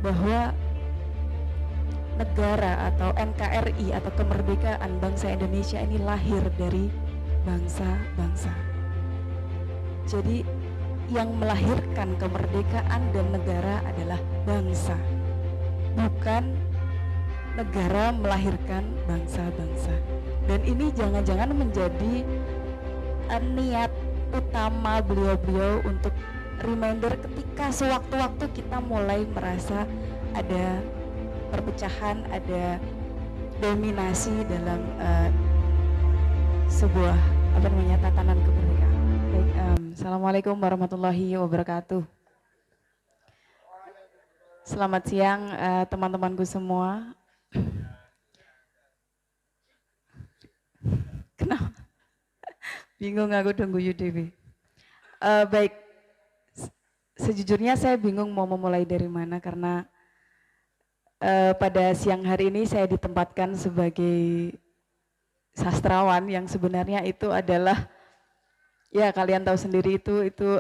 bahwa negara atau NKRI atau kemerdekaan bangsa Indonesia ini lahir dari bangsa-bangsa. Jadi yang melahirkan kemerdekaan dan negara adalah bangsa, bukan negara melahirkan bangsa-bangsa. Dan ini jangan-jangan menjadi niat utama beliau-beliau untuk reminder ketika sewaktu-waktu kita mulai merasa ada perpecahan, ada dominasi dalam sebuah tatanan kemerdekaan. Baik, Assalamualaikum warahmatullahi wabarakatuh. Selamat siang teman-temanku semua. Kenapa? Bingung aku tunggu Yudewi. Baik, sejujurnya saya bingung mau memulai dari mana karena pada siang hari ini saya ditempatkan sebagai sastrawan yang sebenarnya itu adalah, ya kalian tahu sendiri itu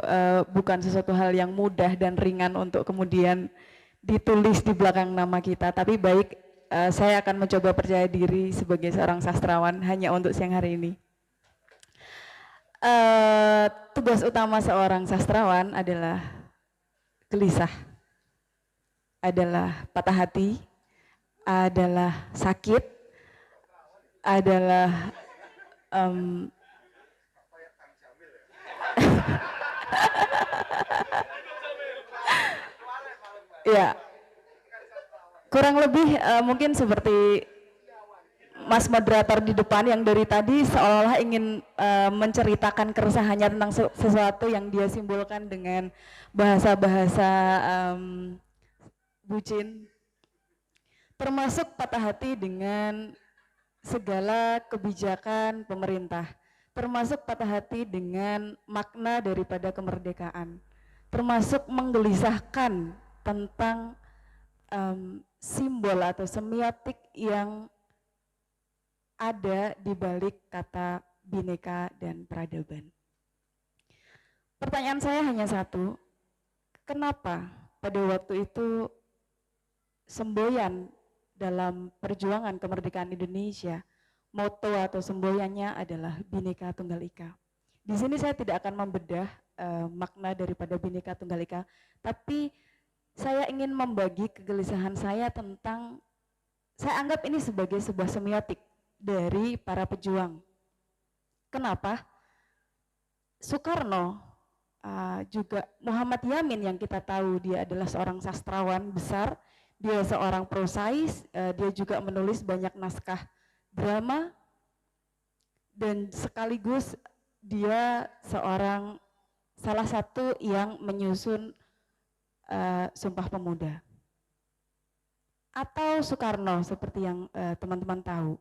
bukan sesuatu hal yang mudah dan ringan untuk kemudian ditulis di belakang nama kita. Tapi baik, saya akan mencoba percaya diri sebagai seorang sastrawan hanya untuk siang hari ini. Tugas utama seorang sastrawan adalah gelisah, adalah patah hati, adalah sakit, adalah ya kurang lebih mungkin seperti Mas moderator di depan yang dari tadi seolah-olah ingin menceritakan keresahannya tentang sesuatu yang dia simbolkan dengan bahasa-bahasa bucin, termasuk patah hati dengan segala kebijakan pemerintah, termasuk patah hati dengan makna daripada kemerdekaan, termasuk menggelisahkan tentang simbol atau semiotik yang ada di balik kata Bhinneka dan Peradaban. Pertanyaan saya hanya satu, kenapa pada waktu itu semboyan dalam perjuangan kemerdekaan Indonesia, moto atau semboyannya adalah Bhinneka Tunggal Ika. Di sini saya tidak akan membedah makna daripada Bhinneka Tunggal Ika, tapi saya ingin membagi kegelisahan saya tentang, saya anggap ini sebagai sebuah semiotik dari para pejuang. Kenapa? Soekarno, juga Muhammad Yamin yang kita tahu dia adalah seorang sastrawan besar, dia seorang prosais, dia juga menulis banyak naskah drama, dan sekaligus dia salah satu yang menyusun Sumpah Pemuda. Atau Soekarno seperti yang teman-teman tahu,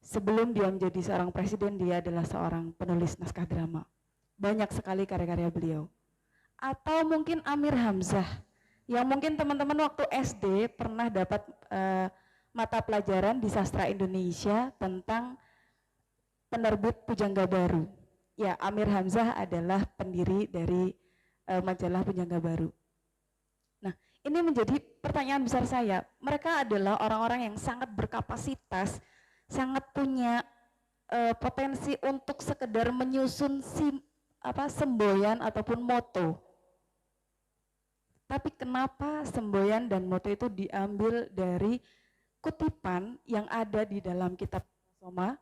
sebelum dia menjadi seorang presiden, dia adalah seorang penulis naskah drama. Banyak sekali karya-karya beliau. Atau mungkin Amir Hamzah, yang mungkin teman-teman waktu SD pernah dapat mata pelajaran di sastra Indonesia tentang penerbit Pujangga Baru. Ya, Amir Hamzah adalah pendiri dari majalah Pujangga Baru. Nah, ini menjadi pertanyaan besar saya. Mereka adalah orang-orang yang sangat berkapasitas, sangat punya potensi untuk sekedar menyusun semboyan ataupun moto. Tapi kenapa semboyan dan moto itu diambil dari kutipan yang ada di dalam kitab Soma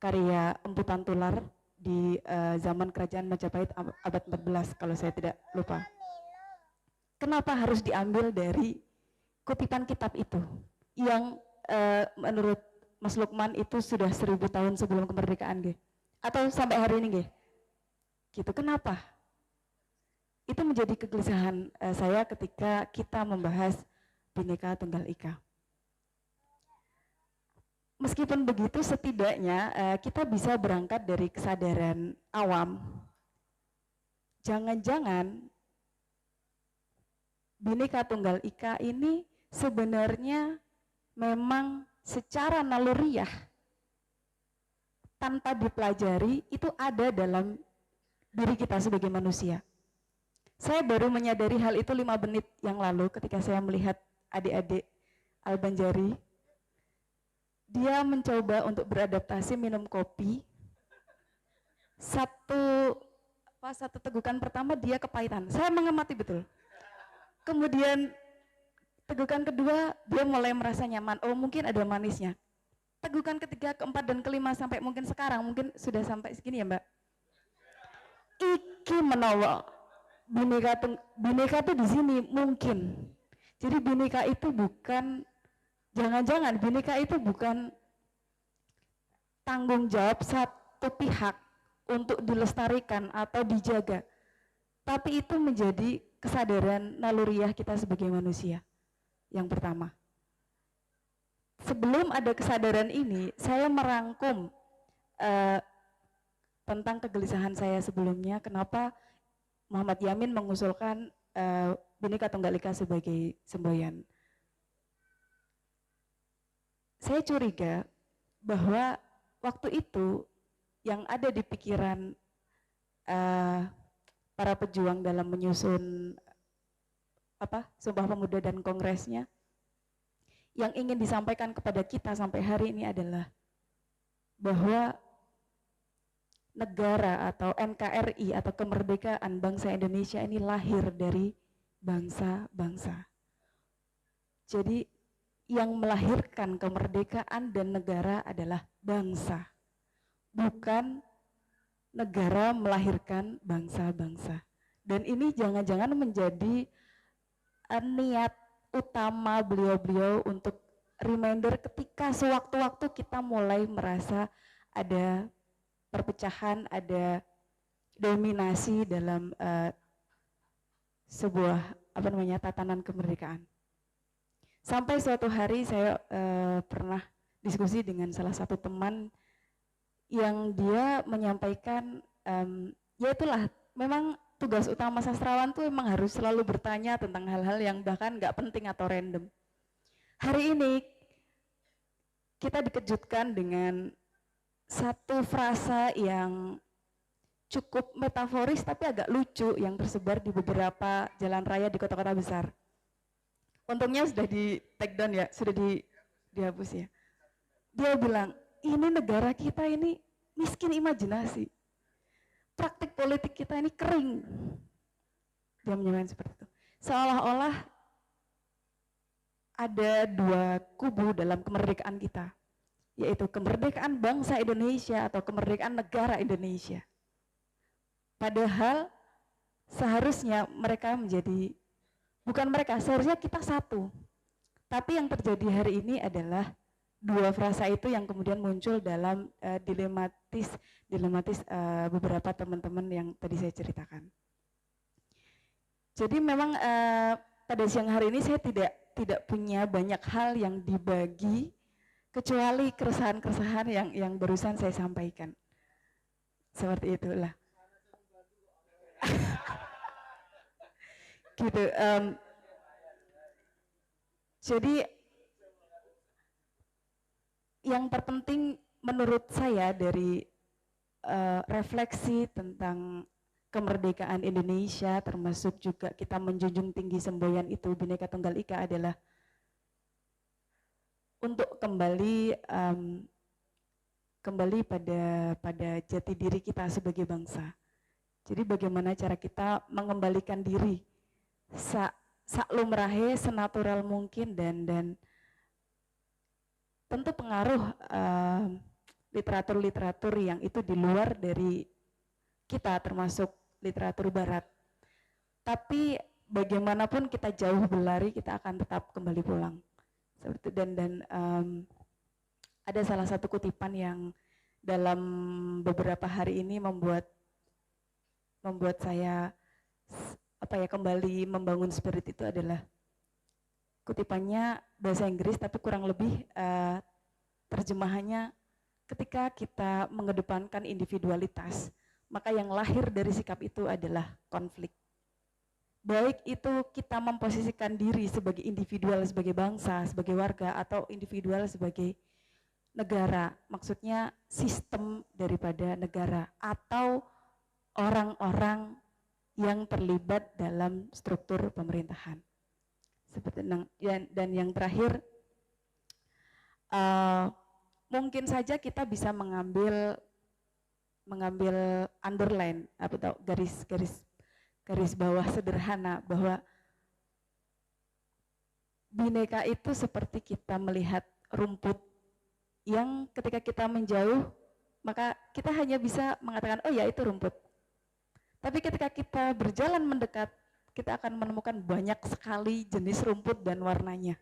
karya Empu Tantular di zaman kerajaan Majapahit abad 14 kalau saya tidak lupa. Kenapa harus diambil dari kutipan kitab itu yang menurut Mas Lukman itu sudah 1000 tahun sebelum kemerdekaan, atau sampai hari ini, gitu. Kenapa? Itu menjadi kegelisahan saya ketika kita membahas Bhinneka Tunggal Ika. Meskipun begitu, setidaknya kita bisa berangkat dari kesadaran awam. Jangan-jangan Bhinneka Tunggal Ika ini sebenarnya memang secara naluriah tanpa dipelajari itu ada dalam diri kita sebagai manusia. Saya baru menyadari hal itu 5 menit yang lalu ketika saya melihat adik-adik Al-Banjari. Dia mencoba untuk beradaptasi minum kopi. Satu tegukan pertama dia kepahitan. Saya mengamati betul. Kemudian tegukan kedua dia mulai merasa nyaman. Oh mungkin ada manisnya. Tegukan ketiga, keempat, dan kelima sampai mungkin sekarang, mungkin sudah sampai segini ya Mbak. Iki menawa. Bineka tuh di sini mungkin. Jadi bineka itu bukan, jangan-jangan bineka itu bukan tanggung jawab satu pihak untuk dilestarikan atau dijaga, tapi itu menjadi kesadaran naluriah kita sebagai manusia. Yang pertama, sebelum ada kesadaran ini, saya merangkum tentang kegelisahan saya sebelumnya, kenapa Muhammad Yamin mengusulkan Bhinneka Tunggal Ika sebagai semboyan. Saya curiga bahwa waktu itu yang ada di pikiran para pejuang dalam menyusun Sumpah Pemuda dan Kongresnya, yang ingin disampaikan kepada kita sampai hari ini adalah bahwa negara atau NKRI atau kemerdekaan bangsa Indonesia ini lahir dari bangsa-bangsa. Jadi yang melahirkan kemerdekaan dan negara adalah bangsa, bukan negara melahirkan bangsa-bangsa. Dan ini jangan-jangan menjadi niat utama beliau-beliau untuk reminder ketika sewaktu-waktu kita mulai merasa ada perpecahan, ada dominasi dalam sebuah tatanan kemerdekaan. Sampai suatu hari saya pernah diskusi dengan salah satu teman yang dia menyampaikan, ya itulah memang tugas utama sastrawan tuh memang harus selalu bertanya tentang hal-hal yang bahkan nggak penting atau random. Hari ini kita dikejutkan dengan satu frasa yang cukup metaforis tapi agak lucu yang tersebar di beberapa jalan raya di kota-kota besar. Untungnya sudah di take down ya, sudah dihapus ya. Dia bilang, ini negara kita ini miskin imajinasi. Praktik politik kita ini kering. Dia menyampaikan seperti itu. Seolah-olah ada dua kubu dalam kemerdekaan kita, yaitu kemerdekaan bangsa Indonesia atau kemerdekaan negara Indonesia. Padahal seharusnya mereka menjadi, bukan mereka, seharusnya kita satu. Tapi yang terjadi hari ini adalah dua frasa itu yang kemudian muncul dalam dilematis beberapa teman-teman yang tadi saya ceritakan. Jadi memang pada siang hari ini saya tidak punya banyak hal yang dibagi kecuali keresahan-keresahan yang barusan saya sampaikan. Seperti itulah. Gitu. Jadi yang terpenting menurut saya dari refleksi tentang kemerdekaan Indonesia, termasuk juga kita menjunjung tinggi semboyan itu Bhinneka Tunggal Ika, adalah untuk kembali pada jati diri kita sebagai bangsa. Jadi bagaimana cara kita mengembalikan diri saklumrahe, senatural mungkin, dan tentu pengaruh literatur-literatur yang itu di luar dari kita, termasuk literatur barat. Tapi bagaimanapun kita jauh berlari, kita akan tetap kembali pulang. Seperti dan ada salah satu kutipan yang dalam beberapa hari ini membuat saya kembali membangun spirit itu adalah kutipannya bahasa Inggris tapi kurang lebih terjemahannya, ketika kita mengedepankan individualitas, maka yang lahir dari sikap itu adalah konflik. Baik itu kita memposisikan diri sebagai individual, sebagai bangsa, sebagai warga, atau individual sebagai negara, maksudnya sistem daripada negara, atau orang-orang yang terlibat dalam struktur pemerintahan. Dan yang terakhir, mungkin saja kita bisa mengambil underline atau garis bawah sederhana bahwa Bhinneka itu seperti kita melihat rumput yang ketika kita menjauh maka kita hanya bisa mengatakan oh ya itu rumput. Tapi ketika kita berjalan mendekat, kita akan menemukan banyak sekali jenis rumput dan warnanya.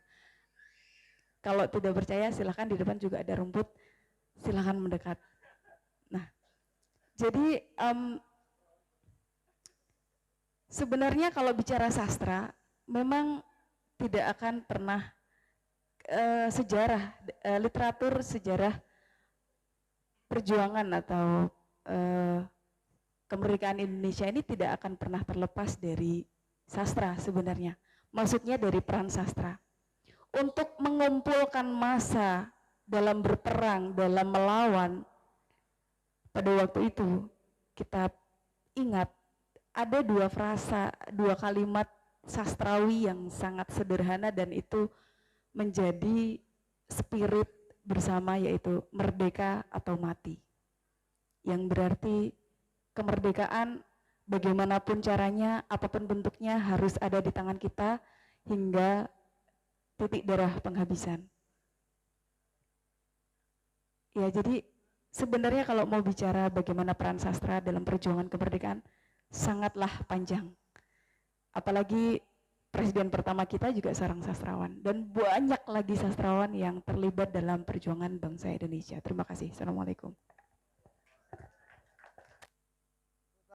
Kalau tidak percaya silahkan, di depan juga ada rumput, silahkan mendekat. Nah, jadi sebenarnya kalau bicara sastra memang tidak akan pernah literatur sejarah perjuangan atau kemerdekaan Indonesia ini tidak akan pernah terlepas dari sastra sebenarnya. Maksudnya dari peran sastra. Untuk mengumpulkan massa dalam berperang, dalam melawan, pada waktu itu kita ingat ada dua frasa, dua kalimat sastrawi yang sangat sederhana dan itu menjadi spirit bersama, yaitu merdeka atau mati. Yang berarti kemerdekaan bagaimanapun caranya, apapun bentuknya harus ada di tangan kita hingga titik darah penghabisan. Ya, jadi sebenarnya kalau mau bicara bagaimana peran sastra dalam perjuangan kemerdekaan sangatlah panjang. Apalagi presiden pertama kita juga seorang sastrawan dan banyak lagi sastrawan yang terlibat dalam perjuangan bangsa Indonesia. Terima kasih. Assalamualaikum.